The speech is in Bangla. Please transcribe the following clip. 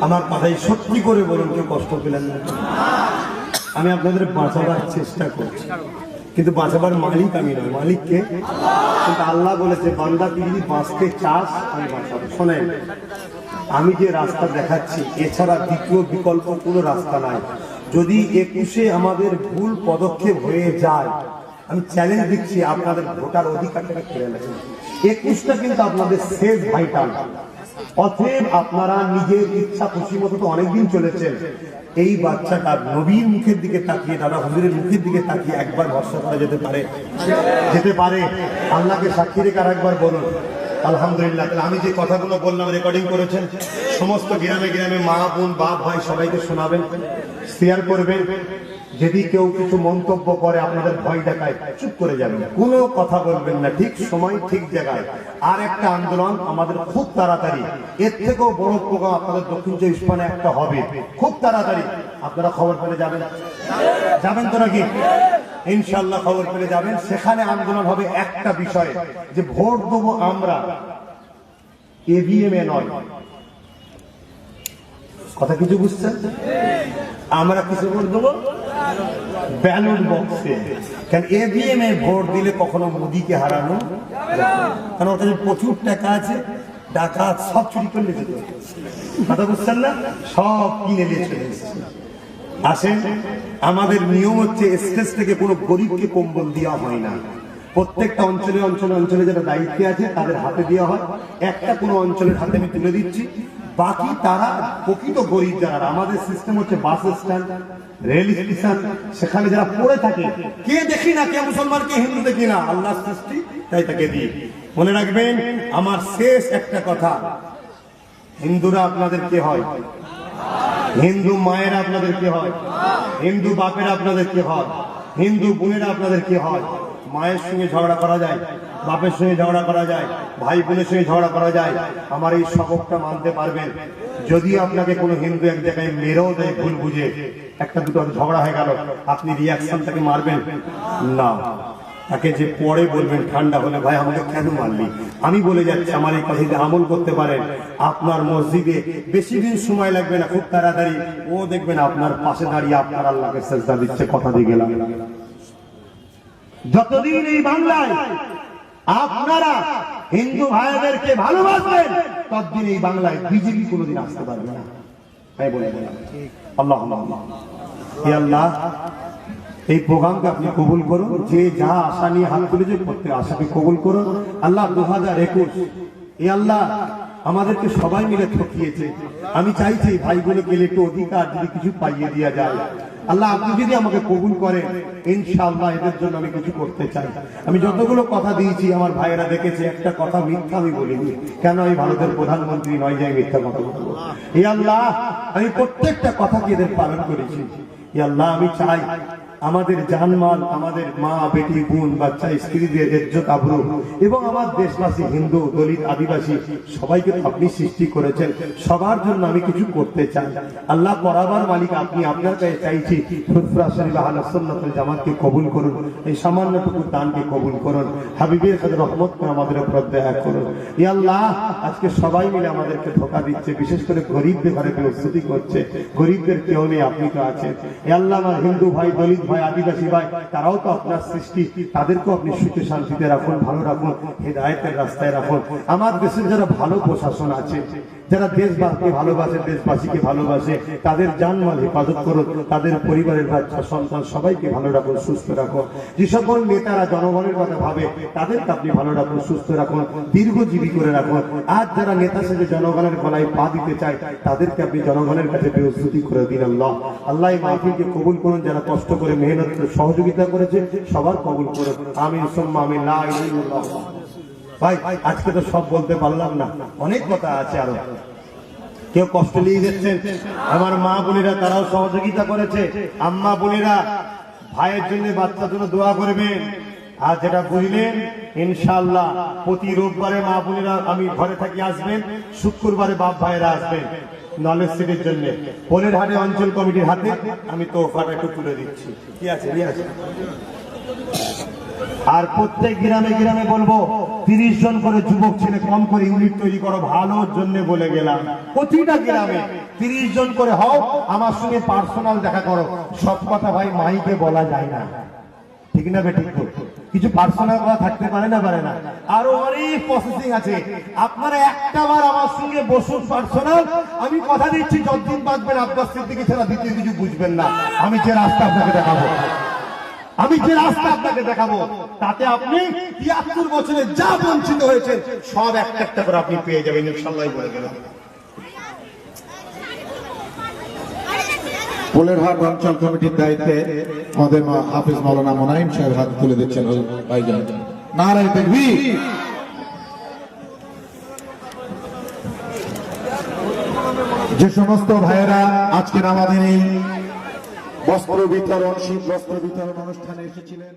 আমার কথাই সত্যি করে বলুন, কেউ কষ্ট পেলেন না? আমি আপনাদের বাঁচাবার চেষ্টা করছি, কিন্তু বাঁচাবার মালিক আমি নয়, মালিককে। কিন্তু আল্লাহ বলেছে, বান্দা তুই যদি বাঁচতে চাস আমি বাঁচাবো। শোনেন, আমি যে রাস্তা দেখাচ্ছি এছাড়া দ্বিতীয় বিকল্প কোনো রাস্তা নাই। যদি 21-এ আমাদের ভুল পদক্ষেপ হয়ে যায়, আমি চ্যালেঞ্জ দিচ্ছি আপনাদের ভোটার অধিকারটাকে কেড়ে নেবেন। 21টা কিন্তু আপনাদের শেষ ভাইটাল। অতএব আপনারা নিজের ইচ্ছা খুশি মতো তো অনেকদিন চলেছেন, এই বাচ্চাটা নবীর মুখের দিকে তাকিয়ে, দাদা হুজুরের মুখের দিকে তাকিয়ে একবার ভরসা করা যেতে পারে? যেতে পারে। আল্লাহকে সাক্ষী রেখে আর একবার বলুন আলহামদুলিল্লাহ। তাহলে আমি যে কথাগুলো বললাম রেকর্ডিং করেছেন, সমস্ত গ্রামে গ্রামে মা বোন বাপ ভাই সবাইকে শোনাবেন, শেয়ার করবেন। যদি কেউ কিছু মন্তব্য করে আপনাদের ভয় দেখায়, চুপ করে যাবেন, কোনো কথা বলবেন না, ঠিক সময় ঠিক জায়গায়। আর একটা আন্দোলন আমাদের খুব তাড়াতাড়ি, এর থেকেও বড় প্রোগ্রাম আপনাদের দক্ষিণ 24 পরগনায় একটা হবে খুব তাড়াতাড়ি। আপনারা খবর পেলে যাবেন, যাবেন তো নাকি? ইনশাল্লাহ খবর পেলে যাবেন। সেখানে আন্দোলন হবে একটা বিষয়ে, যে ভোট দেবো আমরা EVM-এ নয়। কথা কিছু বুঝছেন? আমরা কিছু ভোট দেবো ব্যালট বক্সে। কেন EVM-এ ভোট দিলে কখনো মোদিকে হারানো, কারণ ওর কাছে প্রচুর টাকা আছে, ডাকাত সব চুরি করে নিয়ে যেত। কথা বুঝছেন না? সব কিনে নিয়ে চলে এসেছে। আসেন, আমাদের নিয়ম হচ্ছে স্টেজ থেকে কোনো গরিবকে কম্বল দেওয়া হয় না। প্রত্যেকটা অঞ্চলে অঞ্চলে অঞ্চলে যারা দায়িত্বে আছে তাদের হাতে দেওয়া হয়। একটা কোনো অঞ্চলের হাতে আমি তুলে দিচ্ছি, বাকি তারা প্রকৃত গরিব যারা। আমাদের সিস্টেম হচ্ছে বাস স্ট্যান্ড, রেল স্টেশন, সেখানে যারা পড়ে থাকে, কে দেখি না, কে মুসলমান কে হিন্দু দেখি না, আল্লাহ সৃষ্টি তাই তাকে দিই। মনে রাখবেন আমার শেষ একটা কথা, হিন্দুরা আপনাদের কে হয়? হিন্দু মায়েরা আপনাদের কে হয়? হিন্দু বাপেরা আপনাদের কে হয়? হিন্দু বোনেরা আপনাদের কে হয়? মায়ের সঙ্গে ঝগড়া করা যায়, বাপের সঙ্গে ঝগড়া করা যায়, ভাই বোনের সঙ্গে ঝগড়া করা যায়। আমার এই সবকটা মানতে পারবেন, যদি আপনাকে কোনো হিন্দু এক জায়গায় মেরেও দেয় ভুল বুঝে, একটা দুটো ঝগড়া হয়ে গেল, আপনি রিয়াকশনটাকে মারবেন না, তাকে যে পরে বলবেন ঠান্ডা হলে, ভাই আমাকে কেন মারলি? আমি বলে যাচ্ছি, আমার এই কথা যদি আমল করতে পারেন, আপনার মসজিদে বেশি দিন সময় লাগবে না, খুব তাড়াতাড়ি ও দেখবেন আপনার পাশে দাঁড়িয়ে আপনার আল্লাহকে সেজদা দিচ্ছে। কথা দিয়ে গেলাম, যতদিন এই বাংলায় আপনারা হিন্দু ভাইদেরকে ভালোবাসবেন, ততদিন এই বাংলায় বিজেপি কোনোদিন আসতে পারবে না। তাই বলে গেলাম। আল্লাহ আল্লাহ এই প্রোগ্রামকে আপনি কবুল করুন। যে যা আশা নিয়ে হাত তুলেছে প্রত্যেক আশাকে কবুল করুন। আল্লাহ 2021 এই আল্লাহ আমাদেরকে সবাই মিলে ঠকিয়েছে। আমি চাইছি ভাইগুলোকে একটু অধিকার যদি কিছু পাইয়ে দেওয়া যায়। আল্লাহ আপনি যদি আমাকে কবুল করেন, ইনশাআল্লাহ এদের জন্য আমি কিছু করতে চাই। আমি যতগুলো কথা দিয়েছি আমার ভাইয়েরা দেখেছে, একটা কথা মিথ্যা আমি বলিনি। কেন? আমি ভারতের প্রধানমন্ত্রী নয় যে মিথ্যা কথা বলবো। এই আল্লাহ আমি প্রত্যেকটা কথাকে এদের পালন করেছি। এই আল্লাহ আমি চাই আমাদের জানমাল, আমাদের মা বেটি বোন বাচ্চা স্ত্রীদের ইজ্জত আবরু, এবং আমার দেশবাসী হিন্দু দলিত আদিবাসী সবাইকে আপনি সৃষ্টি করেছেন, সবার জন্য আমি কিছু করতে চাই। আল্লাহ করাবার মালিক আপনি। আপনার কাছে চাইছি ফুরফুরা শরীফ আহলে সুন্নাতুল জামাতকে কবুল করুন, এই সামান্যটুকু দানকে কবুল করুন, হাবিবের কাছে রহমত করে আমাদের উপর দয়া করুন। ইয়া আল্লাহ আজকে সবাই মিলে আমাদেরকে ধোঁকা দিচ্ছে, বিশেষ করে গরিবদের ঘরে বেউজ্জতি করছে। গরিবদের কেউ নেই, আপনি তো আছেন। ইয়া আল্লাহ আমার হিন্দু ভাই, দলিত ভাই, আদিবাসী ভাই, তারাও তো আপনার সৃষ্টি, তাদেরকেও আপনি সুখে শান্তিতে রাখুন, ভালো রাখুন, হেদায়েতের রাস্তায় রাখুন। আমার দেশের যারা ভালো প্রশাসন আছে, যারা দেশবাসীকে ভালোবাসে, দেশবাসীকে ভালোবাসে, তাদের জানমাল হেফাজত করুন, তাদের পরিবারের বাচ্চা সন্তান সবাইকে ভালো রাখুন, সুস্থ রাখুন। যে সকল নেতারা জনগণের কথা ভাবে, তাদেরকে আপনি ভালো রাখুন, সুস্থ রাখুন, দীর্ঘজীবী করে রাখুন। আর যারা নেতা সেজে জনগণের গলায় পা দিতে চায়, তাদেরকে আপনি জনগণের কাছে বেউজ্জতি করে দিন। আল্লাহ আল্লাহ এই মাহফিলকে কবুল করুন। যারা কষ্ট করে মেহনত করে সহযোগিতা করেছে, সবার কবুল করুন। আমিন সুম্মা আমিন। লা ইলাহা ইল্লাল্লাহ। ভাই আজকে তো সব বলতে পারলাম না, অনেক কথা আছে আরো। কেউ কষ্ট নিয়ে যাচ্ছেন, আমার মা বোনেরা তারাও সহযোগিতা করেছে। আম্মা বোনেরা ভাইয়ের জন্য, বাচ্চার জন্য দোয়া করবেন। আর যেটা বুঝলেন, ইনশাআল্লাহ প্রতি রোববারে মা বোনেরা আমি ঘরে থাকি আসবেন, শুক্রবারে বাপ ভাইয়েরা আসবেন নলেজ সিটির জন্য। পোলের হাটে অঞ্চল কমিটির হাতে আমি তোফাটা একটু তুলে দিচ্ছি। কি আছে? আর প্রত্যেক গ্রামে গ্রামে বলবো 30 জন করে যুবক ছেলে কম করে ইউনিট তৈরি করো, ভালোর জন্য বলে গেলাম। প্রতিটা গ্রামে 30 জন করে হও, আমার সঙ্গে পার্সোনাল দেখা করো। সব কথা ভাই মাইকে বলা যায় না, ঠিক না বেঠিক? কিছু পার্সোনাল কথা থাকতে পারে না, পারে না। আরো অনেক প্রসেসিং আছে। আপনারা একটা বার আমার সঙ্গে বসুন পার্সোনাল, আমি কথা দিচ্ছি যতদিন বাঁচবেন আব্বাস সিদ্দিকী ছাড়া দ্বিতীয় কিছু বুঝবেন না। আমি যে রাস্তা আপনাকে দেখাবো, তাতে আপনি 73 বছরে যা বঞ্চিত হয়েছেন সব একটা একটা করে আপনি পেয়ে যাবেন ইনশাআল্লাহ বলে গেলাম। পোলেরহাট অঞ্চল কমিটির দায়িত্বে আমাদের হাফিজ মাওলানা মোনাইম সাহেব হাত তুলে দিচ্ছেন ভাইজান। নারায়ে তাকবীর। যে সমস্ত ভাইয়েরা আজকের আমাদের এই বস্ত্র বিতরণ, শীত বস্ত্র বিতরণ অনুষ্ঠানে এসেছিলেন।